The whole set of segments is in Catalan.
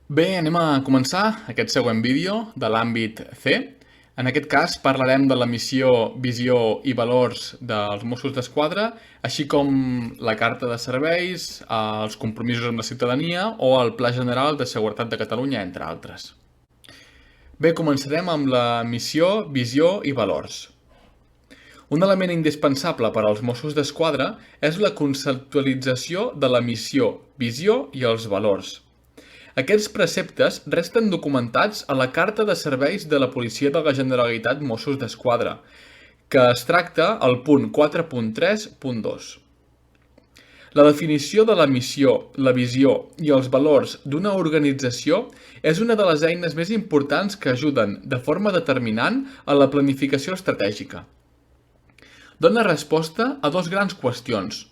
Bé, anem a començar aquest següent vídeo de l'àmbit C. En aquest cas parlarem de la missió, visió i valors dels Mossos d'Esquadra, així com la carta de serveis, els compromisos amb la ciutadania o el Pla General de Seguretat de Catalunya, entre altres. Bé, començarem amb la missió, visió i valors. Un element indispensable per als Mossos d'Esquadra és la conceptualització de la missió, visió i els valors. Aquests preceptes resten documentats a la Carta de Serveis de la Policia de la Generalitat Mossos d'Esquadra, que es tracta al punt 4.3.2. La definició de la missió, la visió i els valors d'una organització és una de les eines més importants que ajuden de forma determinant a la planificació estratègica. Dona resposta a dos grans qüestions: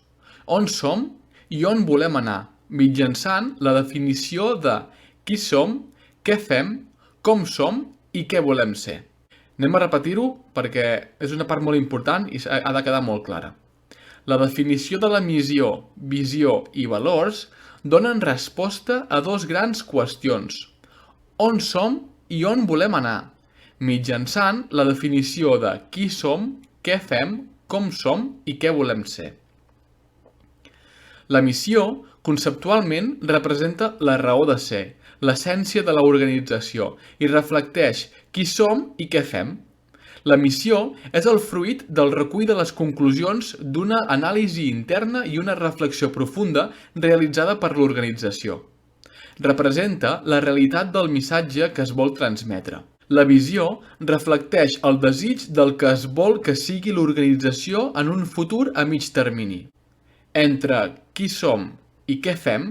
on som i on volem anar, mitjançant la definició de qui som, què fem, com som i què volem ser. Anem a repetir-ho perquè és una part molt important i ha de quedar molt clara. La definició de la missió, visió i valors donen resposta a dos grans qüestions: on som i on volem anar, mitjançant la definició de qui som, què fem, com som i què volem ser. La missió, conceptualment, representa la raó de ser, l'essència de l'organització i reflecteix qui som i què fem. La missió és el fruit del recull de les conclusions d'una anàlisi interna i una reflexió profunda realitzada per l'organització. Representa la realitat del missatge que es vol transmetre. La visió reflecteix el desig del que es vol que sigui l'organització en un futur a mig termini. Entre qui som i què fem,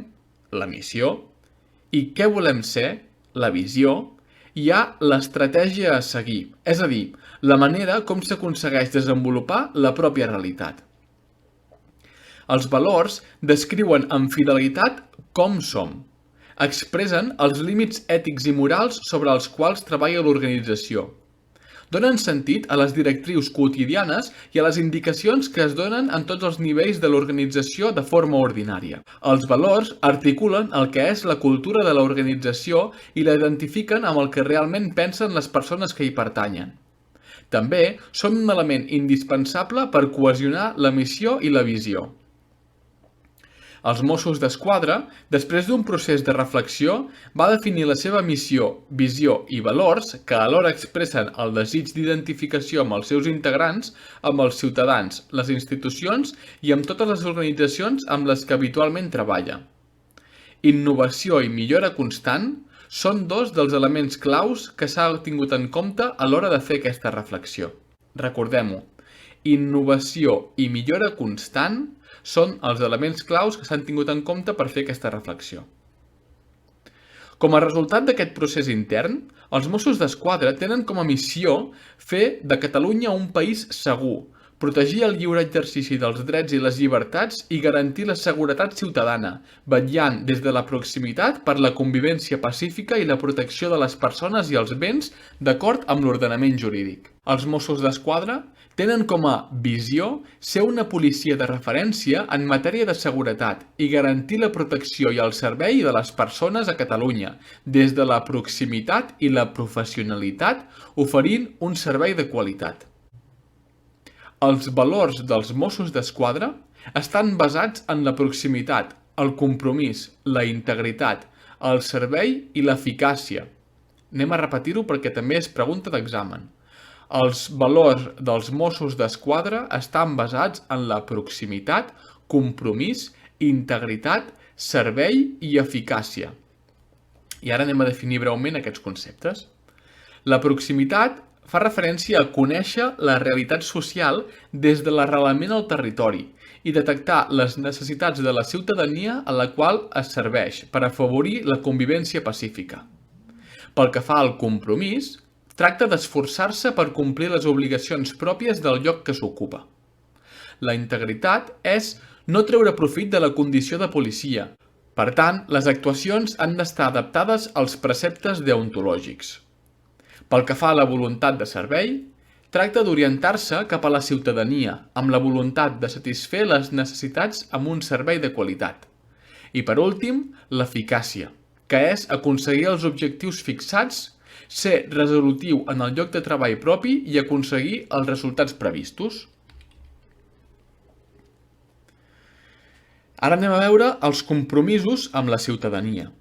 la missió, i què volem ser, la visió, hi ha l'estratègia a seguir, és a dir, la manera com s'aconsegueix desenvolupar la pròpia realitat. Els valors descriuen amb fidelitat com som. Expressen els límits ètics i morals sobre els quals treballa l'organització. Donen sentit a les directrius quotidianes i a les indicacions que es donen en tots els nivells de l'organització de forma ordinària. Els valors articulen el que és la cultura de l'organització i la identifiquen amb el que realment pensen les persones que hi pertanyen. També són un element indispensable per cohesionar la missió i la visió. Els Mossos d'Esquadra, després d'un procés de reflexió, va definir la seva missió, visió i valors que alhora expressen el desig d'identificació amb els seus integrants, amb els ciutadans, les institucions i amb totes les organitzacions amb les que habitualment treballa. Innovació i millora constant són dos dels elements claus que s'ha tingut en compte a l'hora de fer aquesta reflexió. Recordem-ho, innovació i millora constant són els elements claus que s'han tingut en compte per fer aquesta reflexió. Com a resultat d'aquest procés intern, els Mossos d'Esquadra tenen com a missió fer de Catalunya un país segur, protegir el lliure exercici dels drets i les llibertats i garantir la seguretat ciutadana, vetllant des de la proximitat per la convivència pacífica i la protecció de les persones i els béns d'acord amb l'ordenament jurídic. Els Mossos d'Esquadra tenen com a visió ser una policia de referència en matèria de seguretat i garantir la protecció i el servei de les persones a Catalunya, des de la proximitat i la professionalitat, oferint un servei de qualitat. Els valors dels Mossos d'Esquadra estan basats en la proximitat, el compromís, la integritat, el servei i l'eficàcia. Anem a repetir-ho perquè també és pregunta d'examen. Els valors dels Mossos d'Esquadra estan basats en la proximitat, compromís, integritat, servei i eficàcia. I ara anem a definir breument aquests conceptes. La proximitat fa referència a conèixer la realitat social des de l'arrelament al territori i detectar les necessitats de la ciutadania a la qual es serveix per afavorir la convivència pacífica. Pel que fa al compromís, tracta d'esforçar-se per complir les obligacions pròpies del lloc que s'ocupa. La integritat és no treure profit de la condició de policia. Per tant, les actuacions han d'estar adaptades als preceptes deontològics. Pel que fa a la voluntat de servei, tracta d'orientar-se cap a la ciutadania, amb la voluntat de satisfer les necessitats amb un servei de qualitat. I per últim, l'eficàcia. que és aconseguir els objectius fixats, ser resolutiu en el lloc de treball propi i aconseguir els resultats previstos. Ara anem a veure els compromisos amb la ciutadania.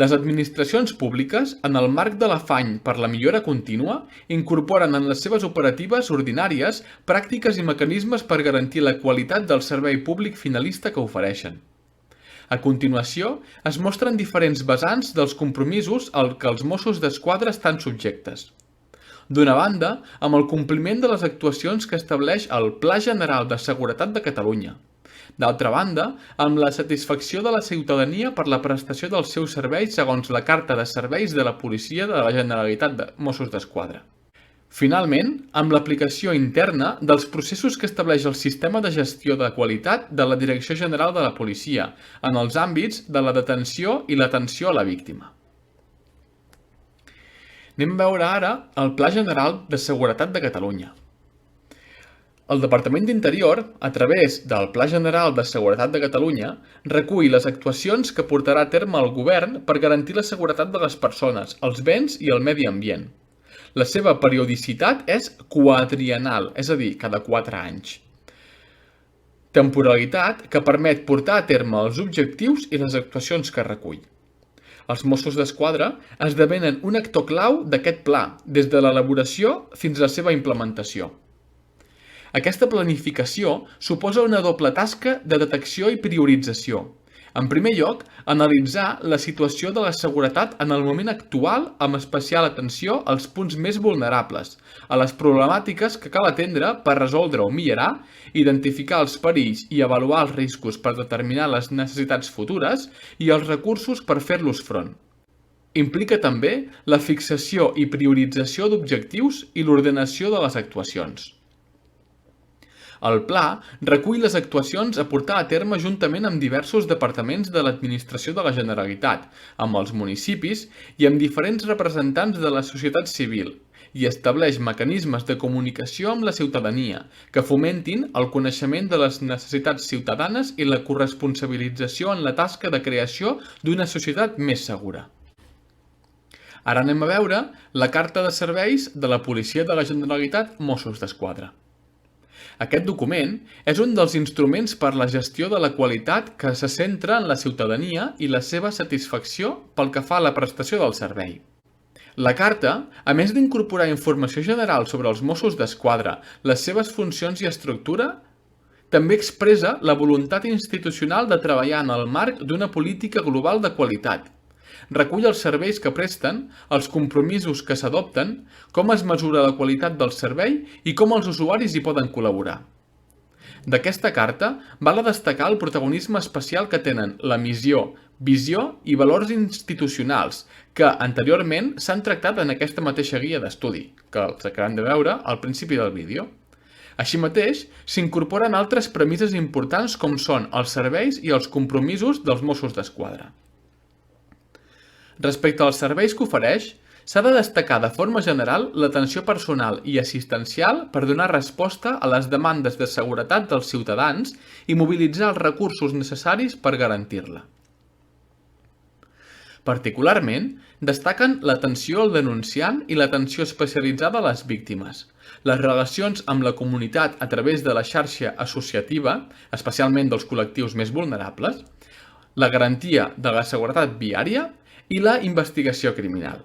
Les administracions públiques, en el marc de l'afany per la millora contínua, incorporen en les seves operatives ordinàries pràctiques i mecanismes per garantir la qualitat del servei públic finalista que ofereixen. A continuació, es mostren diferents vessants dels compromisos als que els Mossos d'Esquadra estan subjectes. D'una banda, amb el compliment de les actuacions que estableix el Pla General de Seguretat de Catalunya. D'altra banda, amb la satisfacció de la ciutadania per la prestació dels seus serveis segons la Carta de Serveis de la Policia de la Generalitat de Mossos d'Esquadra. Finalment, amb l'aplicació interna dels processos que estableix el Sistema de Gestió de Qualitat de la Direcció General de la Policia en els àmbits de la detenció i l'atenció a la víctima. Anem a veure ara el Pla General de Seguretat de Catalunya. El Departament d'Interior, a través del Pla General de Seguretat de Catalunya, recull les actuacions que portarà a terme el govern per garantir la seguretat de les persones, els béns i el medi ambient. La seva periodicitat és quadriennal, és a dir, cada 4 anys. Temporalitat que permet portar a terme els objectius i les actuacions que recull. Els Mossos d'Esquadra esdevenen un actor clau d'aquest pla, des de l'elaboració fins a la seva implementació. Aquesta planificació suposa una doble tasca de detecció i priorització. En primer lloc, analitzar la situació de la seguretat en el moment actual amb especial atenció als punts més vulnerables, a les problemàtiques que cal atendre per resoldre o millorar, identificar els perills i avaluar els riscos per determinar les necessitats futures i els recursos per fer-los front. Implica també la fixació i priorització d'objectius i l'ordenació de les actuacions. El pla recull les actuacions a portar a terme juntament amb diversos departaments de l'administració de la Generalitat, amb els municipis i amb diferents representants de la societat civil, i estableix mecanismes de comunicació amb la ciutadania que fomentin el coneixement de les necessitats ciutadanes i la corresponsabilització en la tasca de creació d'una societat més segura. Ara anem a veure la Carta de Serveis de la Policia de la Generalitat Mossos d'Esquadra. Aquest document és un dels instruments per la gestió de la qualitat que se centra en la ciutadania i la seva satisfacció pel que fa a la prestació del servei. La carta, a més d'incorporar informació general sobre els Mossos d'Esquadra, les seves funcions i estructura, també expressa la voluntat institucional de treballar en el marc d'una política global de qualitat. Recull els serveis que presten, els compromisos que s'adopten, com es mesura la qualitat del servei i com els usuaris hi poden col·laborar. D'aquesta carta val a destacar el protagonisme especial que tenen la missió, visió i valors institucionals que anteriorment s'han tractat en aquesta mateixa guia d'estudi, que els acabem de veure al principi del vídeo. Així mateix, s'incorporen altres premisses importants com són els serveis i els compromisos dels Mossos d'Esquadra. Respecte als serveis que ofereix, s'ha de destacar de forma general l'atenció personal i assistencial per donar resposta a les demandes de seguretat dels ciutadans i mobilitzar els recursos necessaris per garantir-la. Particularment, destaquen l'atenció al denunciant i l'atenció especialitzada a les víctimes, les relacions amb la comunitat a través de la xarxa associativa, especialment dels col·lectius més vulnerables, la garantia de la seguretat viària i la investigació criminal.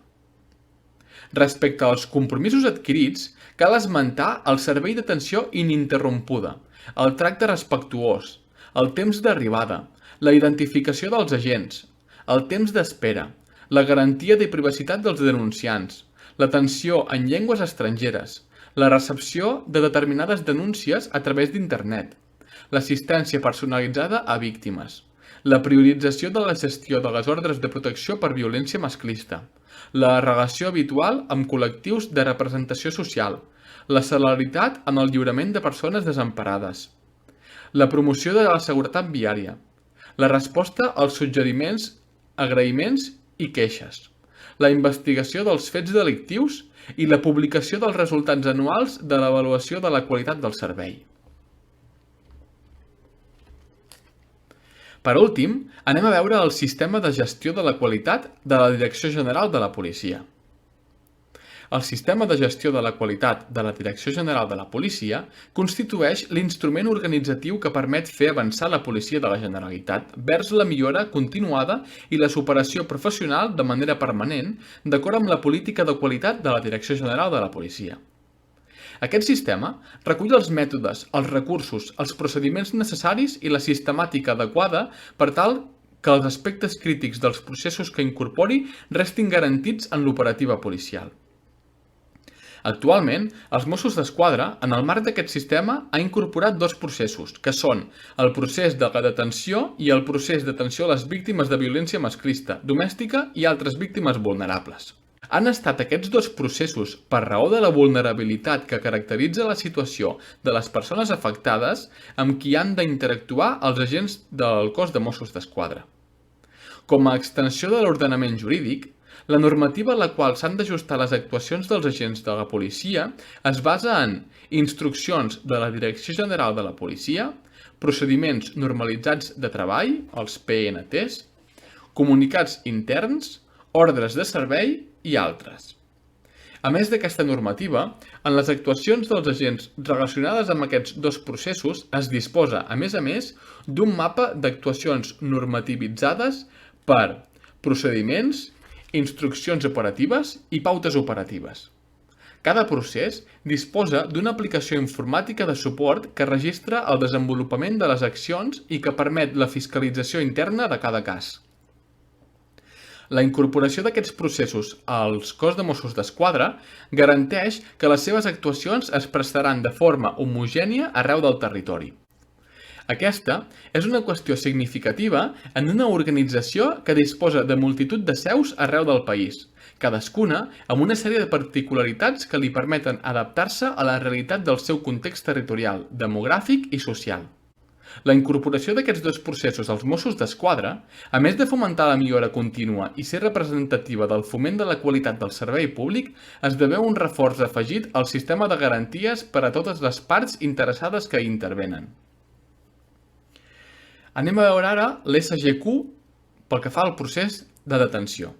Respecte als compromisos adquirits, cal esmentar el servei d'atenció ininterrompuda, el tracte respectuós, el temps d'arribada, la identificació dels agents, el temps d'espera, la garantia de privacitat dels denunciants, l'atenció en llengües estrangeres, la recepció de determinades denúncies a través d'internet, l'assistència personalitzada a víctimes, la priorització de la gestió de les ordres de protecció per violència masclista, la relació habitual amb col·lectius de representació social, la celeritat en el lliurament de persones desemparades, la promoció de la seguretat viària, la resposta als suggeriments, agraïments i queixes, la investigació dels fets delictius i la publicació dels resultats anuals de l'avaluació de la qualitat del servei. Per últim, anem a veure el sistema de gestió de la qualitat de la Direcció General de la Policia. El sistema de gestió de la qualitat de la Direcció General de la Policia constitueix l'instrument organitzatiu que permet fer avançar la policia de la Generalitat vers la millora continuada i la superació professional de manera permanent, d'acord amb la política de qualitat de la Direcció General de la Policia. Aquest sistema recull els mètodes, els recursos, els procediments necessaris i la sistemàtica adequada per tal que els aspectes crítics dels processos que incorpori restin garantits en l'operativa policial. Actualment, els Mossos d'Esquadra, en el marc d'aquest sistema, ha incorporat dos processos, que són el procés de la detenció i el procés d'atenció a les víctimes de violència masclista, domèstica i altres víctimes vulnerables. Han estat aquests dos processos, per raó de la vulnerabilitat que caracteritza la situació de les persones afectades, amb qui han d'interactuar els agents del cos de Mossos d'Esquadra. Com a extensió de l'ordenament jurídic, la normativa a la qual s'han d'ajustar les actuacions dels agents de la policia es basa en instruccions de la Direcció General de la Policia, procediments normalitzats de treball, els PNTs, comunicats interns, ordres de servei i altres. A més d'aquesta normativa, en les actuacions dels agents relacionades amb aquests dos processos es disposa, a més, d'un mapa d'actuacions normativitzades per procediments, instruccions operatives i pautes operatives. Cada procés disposa d'una aplicació informàtica de suport que registra el desenvolupament de les accions i que permet la fiscalització interna de cada cas. La incorporació d'aquests processos als cos de Mossos d'Esquadra garanteix que les seves actuacions es prestaran de forma homogènia arreu del territori. Aquesta és una qüestió significativa en una organització que disposa de multitud de seus arreu del país, cadascuna amb una sèrie de particularitats que li permeten adaptar-se a la realitat del seu context territorial, demogràfic i social. La incorporació d'aquests dos processos als Mossos d'Esquadra, a més de fomentar la millora contínua i ser representativa del foment de la qualitat del servei públic, esdevé un reforç afegit al sistema de garanties per a totes les parts interessades que hi intervenen. Anem a veure ara l'SGQ pel que fa al procés de detenció.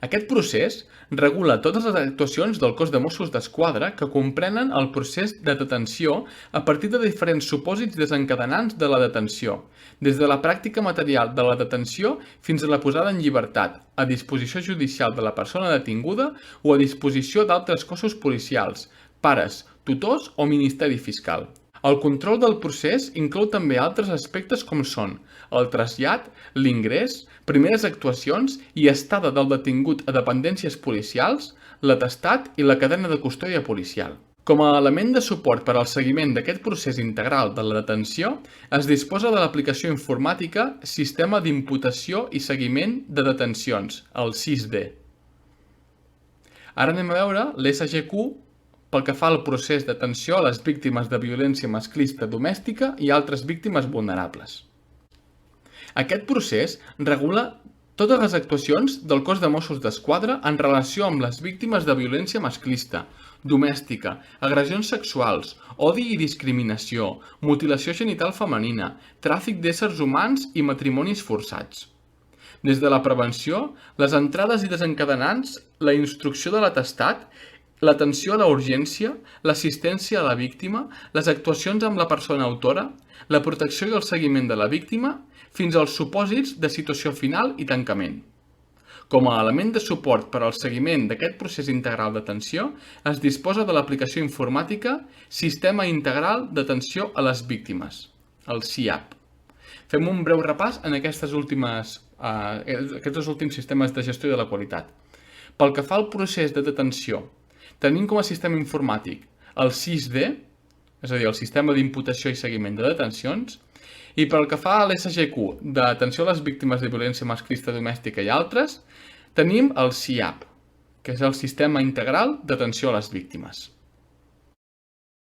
Aquest procés regula totes les actuacions del cos de Mossos d'Esquadra que comprenen el procés de detenció a partir de diferents supòsits desencadenants de la detenció, des de la pràctica material de la detenció fins a la posada en llibertat, a disposició judicial de la persona detinguda o a disposició d'altres cossos policials, pares, tutors o Ministeri Fiscal. El control del procés inclou també altres aspectes com són el trasllat, l'ingrés, primeres actuacions i estada del detingut a dependències policials, l'atestat i la cadena de custòdia policial. Com a element de suport per al seguiment d'aquest procés integral de la detenció, es disposa de l'aplicació informàtica Sistema d'Imputació i Seguiment de Detencions, el SISD. Ara anem a veure l'SGQ pel que fa al procés d'atenció a les víctimes de violència masclista domèstica i altres víctimes vulnerables. Aquest procés regula totes les actuacions del cos de Mossos d'Esquadra en relació amb les víctimes de violència masclista, domèstica, agressions sexuals, odi i discriminació, mutilació genital femenina, tràfic d'éssers humans i matrimonis forçats. Des de la prevenció, les entrades i desencadenants, la instrucció de l'atestat, l'atenció a la urgència, l'assistència a la víctima, les actuacions amb la persona autora, la protecció i el seguiment de la víctima, fins als supòsits de situació final i tancament. Com a element de suport per al seguiment d'aquest procés integral d'atenció, es disposa de l'aplicació informàtica Sistema Integral d'Atenció a les Víctimes, el SIAP. Fem un breu repàs en aquests últims sistemes de gestió de la qualitat. Pel que fa al procés de detenció, tenim com a sistema informàtic el SISD, és a dir, el Sistema d'Imputació i Seguiment de Detencions, i pel que fa a l'SGQ, d'atenció a les víctimes de violència masclista domèstica i altres, tenim el SIAP, que és el Sistema Integral d'Atenció a les Víctimes.